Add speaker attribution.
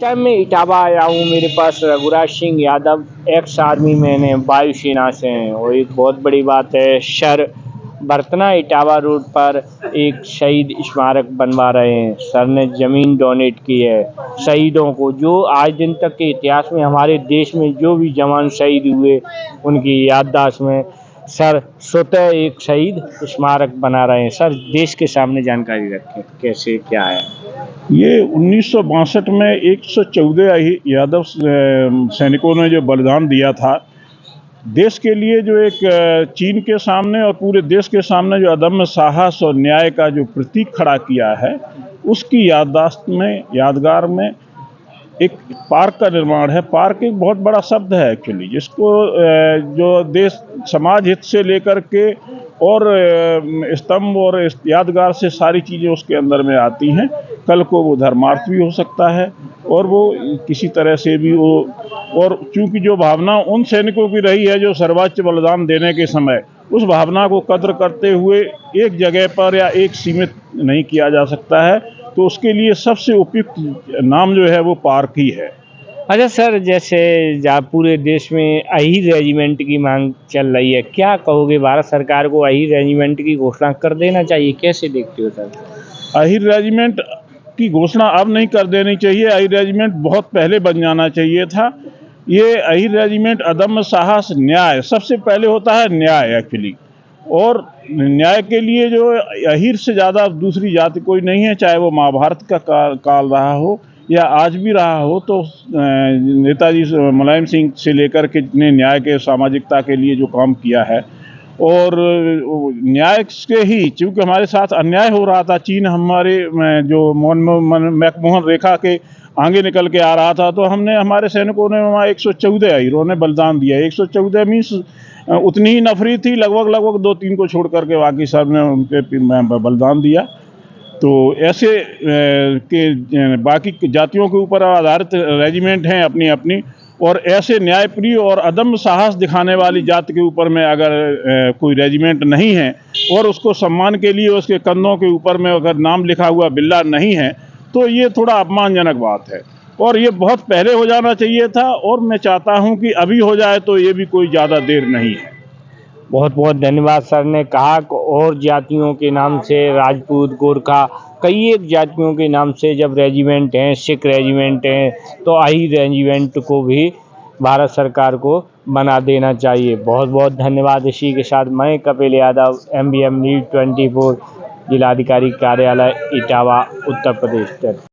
Speaker 1: Time में इटावा आया हूँ। मेरे पास Raghuraj Singh Yadav ex army man है, वायुसेना से हैं और एक बहुत बड़ी बात है, सर बरतना इटावा रोड पर एक शहीद स्मारक बनवा रहे हैं। सर ने ज़मीन डोनेट की है शहीदों को, जो आज दिन तक के इतिहास में हमारे देश में जो भी जवान शहीद हुए उनकी याददाश्त में सर स्वतः एक शहीद स्मारक बना रहे हैं। सर देश के सामने जानकारी रखें, कैसे क्या है।
Speaker 2: ये 1962 में 114 यादव सैनिकों ने जो बलिदान दिया था देश के लिए, जो एक चीन के सामने और पूरे देश के सामने जो अदम्य साहस और न्याय का जो प्रतीक खड़ा किया है, उसकी याददाश्त में, यादगार में एक पार्क का निर्माण है। पार्क एक बहुत बड़ा शब्द है एक्चुअली, जिसको जो देश समाज हित से लेकर के और स्तंभ और यादगार से सारी चीज़ें उसके अंदर में आती हैं। कल को वो धर्मार्थ भी हो सकता है और वो किसी तरह से भी वो, और चूंकि जो भावना उन सैनिकों की रही है जो सर्वोच्च बलिदान देने के समय, उस भावना को कद्र करते हुए एक जगह पर या एक सीमित नहीं किया जा सकता है, तो उसके लिए सबसे उपयुक्त नाम जो है वो पार्क ही है।
Speaker 1: अच्छा सर, जैसे जहाँ पूरे देश में अहीर रेजिमेंट की मांग चल रही है, क्या कहोगे? भारत सरकार को अहीर रेजिमेंट की घोषणा कर देना चाहिए, कैसे देखते हो सर?
Speaker 2: अहीर रेजिमेंट की घोषणा अब नहीं कर देनी चाहिए, अहीर रेजिमेंट बहुत पहले बन जाना चाहिए था। ये अहीर रेजिमेंट अदम्य साहस, न्याय, सबसे पहले होता है न्याय एक्चुअली, और न्याय के लिए जो अहीर से ज़्यादा दूसरी जाति कोई नहीं है, चाहे वो महाभारत का काल रहा हो या आज भी रहा हो। तो नेताजी मुलायम सिंह से लेकर के जितने न्याय के, सामाजिकता के लिए जो काम किया है, और न्याय के ही, चूँकि हमारे साथ अन्याय हो रहा था, चीन हमारे जो मैकमोहन रेखा के आगे निकल के आ रहा था, तो हमने, हमारे सैनिकों ने वहाँ 114 हीरों ने बलिदान दिया। 114 मीन्स उतनी ही नफरी थी, लगभग 2-3 को छोड़ करके बाकी सब ने उनके बलिदान दिया। तो ऐसे के बाकी जातियों के ऊपर आधारित रेजिमेंट हैं अपनी अपनी, और ऐसे न्यायप्रिय और अदम्य साहस दिखाने वाली जाति के ऊपर में अगर कोई रेजिमेंट नहीं है और उसको सम्मान के लिए उसके कंधों के ऊपर में अगर नाम लिखा हुआ बिल्ला नहीं है, तो ये थोड़ा अपमानजनक बात है और ये बहुत पहले हो जाना चाहिए था, और मैं चाहता हूँ कि अभी हो जाए तो ये भी कोई ज़्यादा देर नहीं है।
Speaker 1: बहुत बहुत धन्यवाद। सर ने कहा कि और जातियों के नाम से, राजपूत, गोरखा, कई एक जातियों के नाम से जब रेजिमेंट हैं, सिख रेजिमेंट हैं, तो अहीर रेजिमेंट को भी भारत सरकार को बना देना चाहिए। बहुत बहुत धन्यवाद। इसी के साथ मैं कपिल यादव, MBM न्यूज़ 24, जिलाधिकारी कार्यालय इटावा, उत्तर प्रदेश।